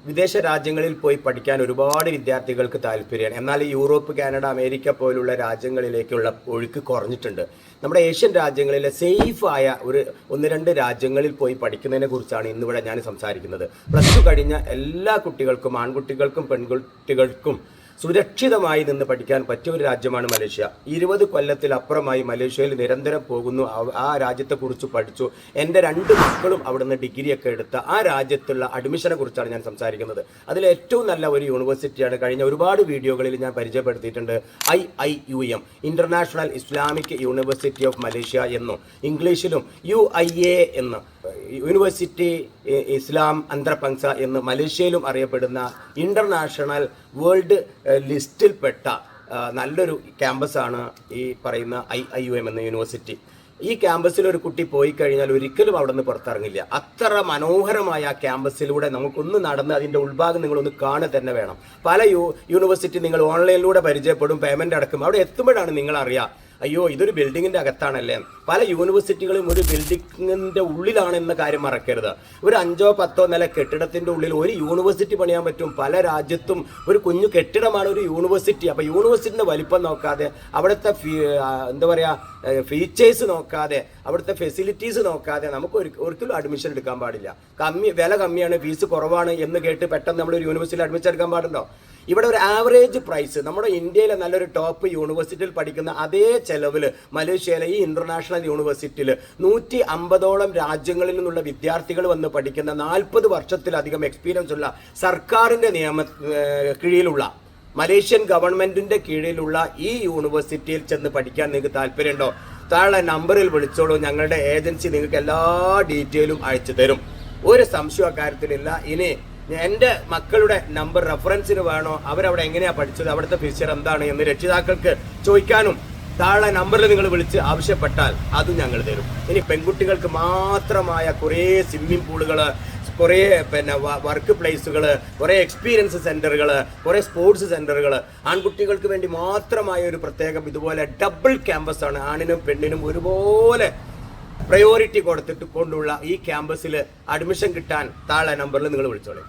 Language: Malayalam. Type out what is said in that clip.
വിദേശ രാജ്യങ്ങളിൽ പോയി പഠിക്കാൻ ഒരുപാട് വിദ്യാർത്ഥികൾക്ക് താല്പര്യമാണ്. എന്നാൽ യൂറോപ്പ്, കാനഡ, അമേരിക്ക പോലുള്ള രാജ്യങ്ങളിലേക്കുള്ള ഒഴുക്ക് കുറഞ്ഞിട്ടുണ്ട്. നമ്മുടെ ഏഷ്യൻ രാജ്യങ്ങളിലെ സേഫായ ഒന്ന് രണ്ട് രാജ്യങ്ങളിൽ പോയി പഠിക്കുന്നതിനെ കുറിച്ചാണ് ഇന്നിവിടെ ഞാൻ സംസാരിക്കുന്നത്. +2 കഴിഞ്ഞ എല്ലാ കുട്ടികൾക്കും, ആൺകുട്ടികൾക്കും പെൺകുട്ടികൾക്കും സുരക്ഷിതമായി നിന്ന് പഠിക്കാൻ പറ്റിയ ഒരു രാജ്യമാണ് മലേഷ്യ. 20 കൊല്ലത്തിലപ്പുറമായി മലേഷ്യയിൽ നിരന്തരം പോകുന്നു. ആ രാജ്യത്തെക്കുറിച്ച് പഠിച്ചു. എൻ്റെ 2 മക്കളും അവിടുന്ന് ഡിഗ്രിയൊക്കെ എടുത്ത ആ രാജ്യത്തുള്ള അഡ്മിഷനെ കുറിച്ചാണ് ഞാൻ സംസാരിക്കുന്നത്. അതിൽ ഏറ്റവും നല്ല ഒരു യൂണിവേഴ്സിറ്റിയാണ് കഴിഞ്ഞ ഒരുപാട് വീഡിയോകളിൽ ഞാൻ പരിചയപ്പെടുത്തിയിട്ടുണ്ട്. IIUM, international Islamic university of Malaysia എന്നും ഇംഗ്ലീഷിലും UIA എന്ന് യൂണിവേഴ്സിറ്റി ഇസ്ലാം അന്തർപങ്സ എന്ന് മലേഷ്യയിലും അറിയപ്പെടുന്ന ഇൻ്റർനാഷണൽ വേൾഡ് ലിസ്റ്റിൽപ്പെട്ട നല്ലൊരു ക്യാമ്പസാണ് ഈ പറയുന്ന IIUM എന്ന യൂണിവേഴ്സിറ്റി. ഈ ക്യാമ്പസിൽ ഒരു കുട്ടി പോയി കഴിഞ്ഞാൽ ഒരിക്കലും അവിടെ നിന്ന് പുറത്തിറങ്ങില്ല. അത്ര മനോഹരമായ ആ ക്യാമ്പസിലൂടെ നമുക്കൊന്ന് നടന്ന് അതിൻ്റെ ഉൾഭാഗം നിങ്ങളൊന്ന് കാണുക തന്നെ വേണം. പല യൂണിവേഴ്സിറ്റി നിങ്ങൾ ഓൺലൈനിലൂടെ പരിചയപ്പെടും, പേയ്മെൻ്റ് അടക്കും. അവിടെ എത്തുമ്പോഴാണ് നിങ്ങൾ അറിയുക, അയ്യോ ഇതൊരു ബിൽഡിങ്ങിൻ്റെ അകത്താണല്ലേ. പല യൂണിവേഴ്സിറ്റികളും ഒരു ബിൽഡിങ്ങിൻ്റെ ഉള്ളിലാണെന്ന കാര്യം മറക്കരുത്. ഒരു 5-10 നില കെട്ടിടത്തിൻ്റെ ഉള്ളിൽ ഒരു യൂണിവേഴ്സിറ്റി പണിയാൻ പറ്റും. പല രാജ്യത്തും ഒരു കുഞ്ഞു കെട്ടിടമാണ് ഒരു യൂണിവേഴ്സിറ്റി. അപ്പോൾ യൂണിവേഴ്സിറ്റിൻ്റെ വലിപ്പം നോക്കാതെ, അവിടുത്തെ എന്താ പറയുക ഫീച്ചേഴ്സ് നോക്കാതെ, അവിടുത്തെ ഫെസിലിറ്റീസ് നോക്കാതെ നമുക്ക് ഒരിക്കലും അഡ്മിഷൻ എടുക്കാൻ പാടില്ല. വില കമ്മിയാണ്, ഫീസ് കുറവാണ് എന്ന് കേട്ട് പെട്ടെന്ന് നമ്മളൊരു യൂണിവേഴ്സിറ്റിയിൽ അഡ്മിഷൻ എടുക്കാൻ പാടുണ്ടോ? ഇവിടെ ഒരു ആവറേജ് പ്രൈസ് നമ്മുടെ ഇന്ത്യയിലെ നല്ലൊരു ടോപ്പ് യൂണിവേഴ്സിറ്റിയിൽ പഠിക്കുന്ന അതേ ചെലവിൽ മലേഷ്യയിലെ ഈ ഇൻ്റർനാഷണൽ യൂണിവേഴ്സിറ്റിയിൽ 150ഓളം രാജ്യങ്ങളിൽ നിന്നുള്ള വിദ്യാർത്ഥികൾ വന്ന് പഠിക്കുന്ന 40 വർഷത്തിലധികം എക്സ്പീരിയൻസ് ഉള്ള സർക്കാരിൻ്റെ കീഴിലുള്ള മലേഷ്യൻ ഗവൺമെൻറ്റിൻ്റെ കീഴിലുള്ള ഈ യൂണിവേഴ്സിറ്റിയിൽ ചെന്ന് പഠിക്കാൻ നിങ്ങൾക്ക് താല്പര്യമുണ്ടോ? താഴെ നമ്പറിൽ വിളിച്ചോളൂ. ഞങ്ങളുടെ ഏജൻസി നിങ്ങൾക്ക് എല്ലാ ഡീറ്റെയിലും അയച്ചു തരും. ഒരു സംശയം അക്കാര്യത്തിലില്ല. ഇനി എൻ്റെ മക്കളുടെ നമ്പർ റെഫറൻസിന് വേണോ, അവരവിടെ എങ്ങനെയാണ് പഠിച്ചത്, അവിടുത്തെ ഫീച്ചർ എന്താണ് എന്ന് രക്ഷിതാക്കൾക്ക് ചോദിക്കാനും താഴെ നമ്പറിൽ നിങ്ങൾ വിളിച്ച് ആവശ്യപ്പെട്ടാൽ അതും ഞങ്ങൾ തരും. ഇനി പെൺകുട്ടികൾക്ക് മാത്രമായ കുറേ സ്വിമ്മിംഗ് പൂളുകൾ, കുറേ വർക്ക് പ്ലേസുകൾ, കുറേ എക്സ്പീരിയൻസ് സെൻ്ററുകൾ, കുറേ സ്പോർട്സ് സെൻ്ററുകൾ, ആൺകുട്ടികൾക്ക് വേണ്ടി മാത്രമായ ഒരു പ്രത്യേകം ഇതുപോലെ ഡബിൾ ക്യാമ്പസാണ്. ആണിനും പെണ്ണിനും ഒരുപോലെ പ്രയോറിറ്റി കൊടുത്തിട്ട് കൊണ്ടുള്ള ഈ ക്യാമ്പസിൽ അഡ്മിഷൻ കിട്ടാൻ താഴെ നമ്പറിൽ നിങ്ങൾ വിളിച്ചോളൂ.